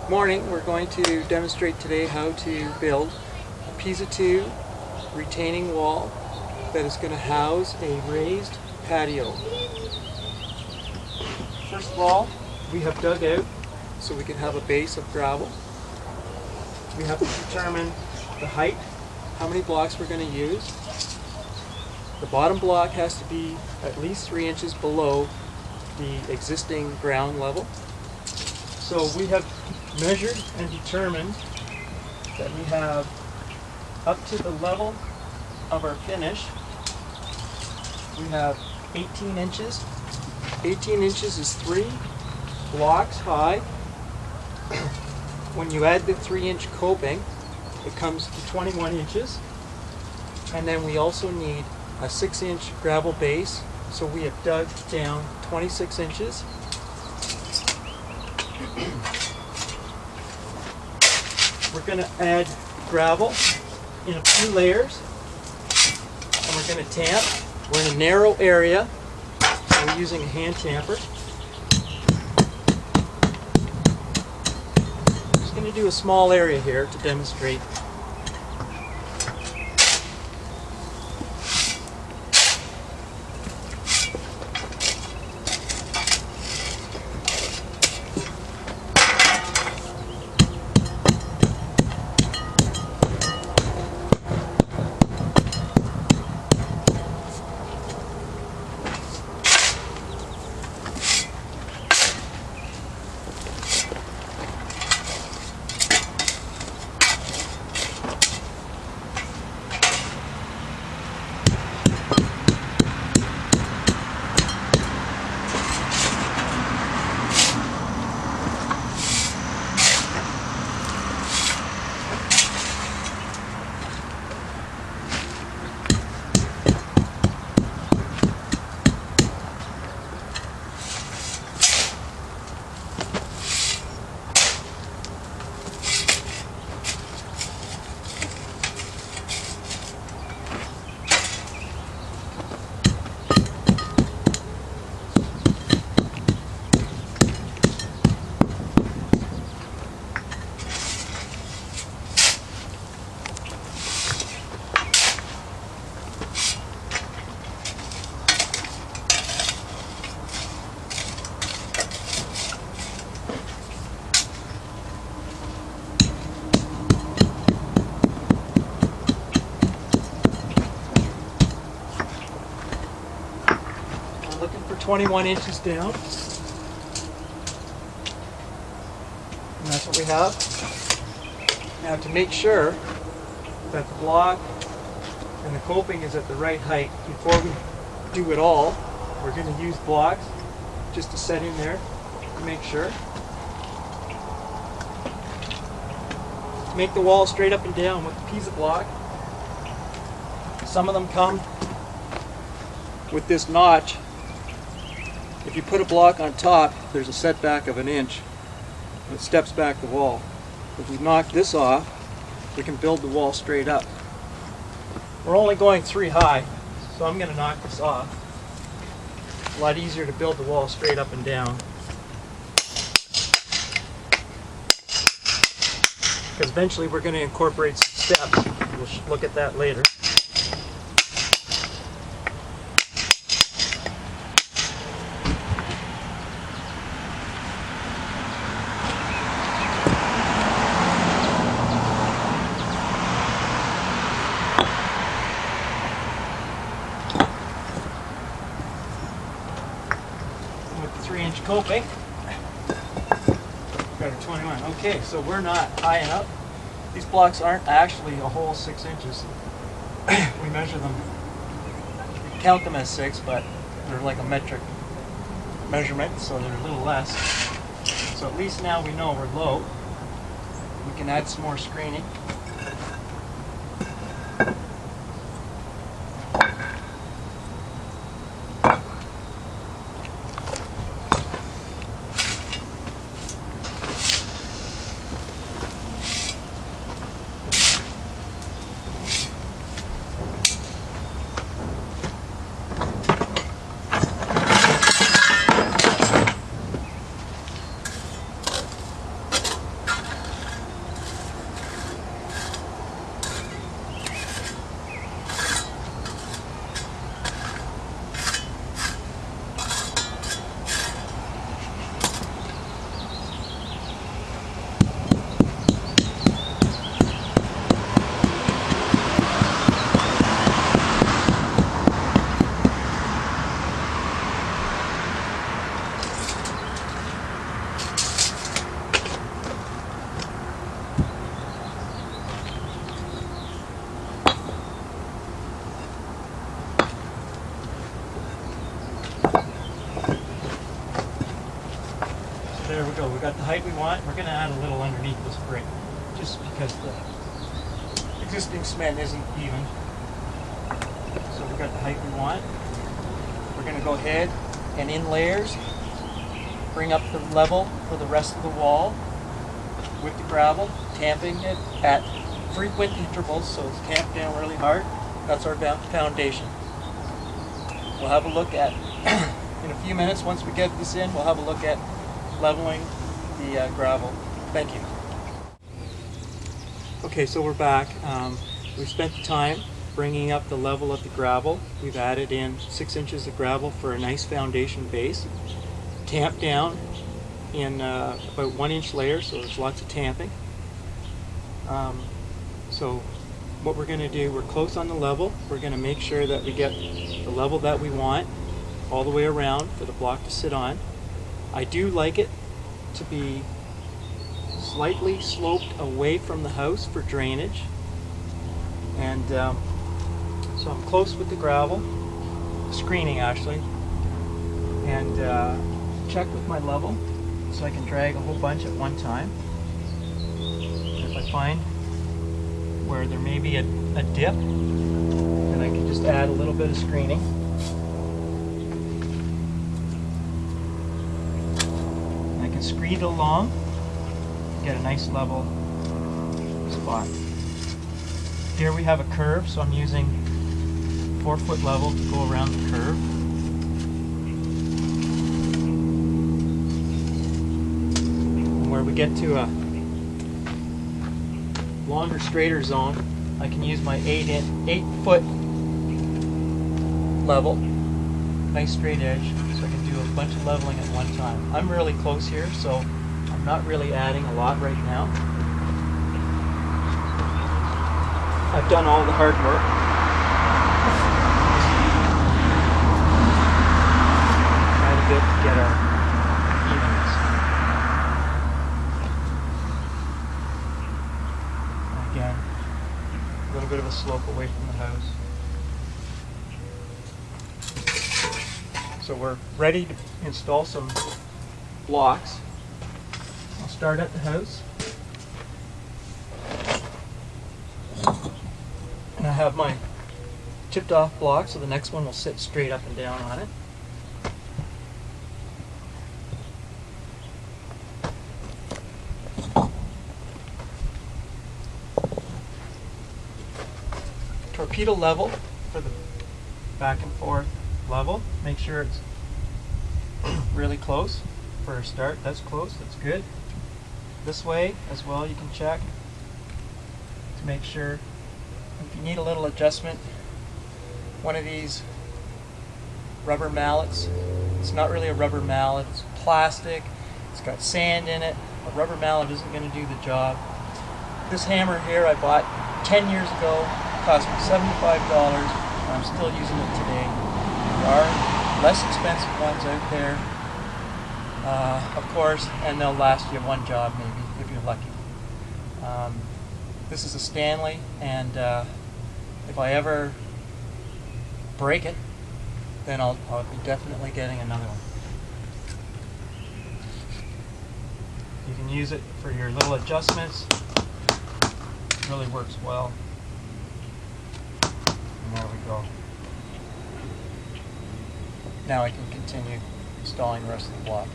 Morning, we're going to demonstrate today how to build a Pisa 2 retaining wall that is going to house a raised patio. First of all, we have dug out so we can have a base of gravel. We have to determine the height, how many blocks we're going to use. The bottom block has to be at least 3 inches below the existing ground level. So we have measured and determined that we have up to the level of our finish, we have 18 inches. 18 inches is 3 blocks high. When you add the 3-inch coping, it comes to 21 inches. And then we also need a 6-inch gravel base, so we have dug down 26 inches. We're going to add gravel in a few layers, and we're going to tamp. We're in a narrow area, so we're using a hand tamper. I'm just going to do a small area here to demonstrate. Looking for 21 inches down. And that's what we have. Now, to make sure that the block and the coping is at the right height, before we do it all, we're going to use blocks just to set in there to make sure. To make the wall straight up and down with the Pisa block, some of them come with this notch. If you put a block on top, there's a setback of 1 inch. It steps back the wall. If we knock this off, we can build the wall straight up. We're only going 3 high, so I'm going to knock this off. It's a lot easier to build the wall straight up and down. Because eventually we're going to incorporate some steps. We'll look at that later. With the 3-inch coping, got a 21. Okay, so we're not high enough. These blocks aren't actually a whole 6 inches. We measure them, we count them as 6, but they're like a metric measurement, so they're a little less. So at least now we know we're low. We can add some more screening. there we go. We got the height we want. We're going to add a little underneath this brick, just because the existing cement isn't even. So we got the height we want. We're going to go ahead and in layers, bring up the level for the rest of the wall with the gravel, tamping it at frequent intervals, so it's tamped down really hard. That's our foundation. We'll have a look at, in a few minutes, once we get this in, we'll have a look at leveling the gravel. Thank you. Okay, so we're back. We've spent the time bringing up the level of the gravel. We've added in 6 inches of gravel for a nice foundation base. Tamped down in about 1-inch layers, so there's lots of tamping. So what we're going to do, we're close on the level. We're going to make sure that we get the level that we want all the way around for the block to sit on. I do like it to be slightly sloped away from the house for drainage. And so I'm close with the gravel, screening actually, and check with my level so I can drag a whole bunch at one time. And if I find where there may be a dip, then I can just add a little bit of screening. And I can screen it along, get a nice level spot. Here we have a curve, so I'm using 4-foot level to go around the curve. And where we get to a longer, straighter zone, I can use my 8-foot level, nice straight edge, so I can do a bunch of leveling at one time. I'm really close here, so I'm not really adding a lot right now. I've done all the hard work. Trying a bit to get our evenness. And again, a little bit of a slope away from the house. So we're ready to install some blocks. I'll start at the house. And I have my chipped off block, so the next one will sit straight up and down on it. Torpedo level for the back and forth level. Make sure it's really close for a start. That's close, that's good. This way as well, you can check to make sure. If you need a little adjustment, one of these rubber mallets, it's not really a rubber mallet, it's plastic, it's got sand in it. A rubber mallet isn't going to do the job. This hammer here I bought 10 years ago, cost me $75, and I'm still using it today. There are less expensive ones out there, of course, and they'll last you one job maybe, if you're lucky. This is a Stanley, and if I ever break it, then I'll be definitely getting another one. You can use it for your little adjustments. It really works well. And there we go. Now I can continue installing the rest of the block.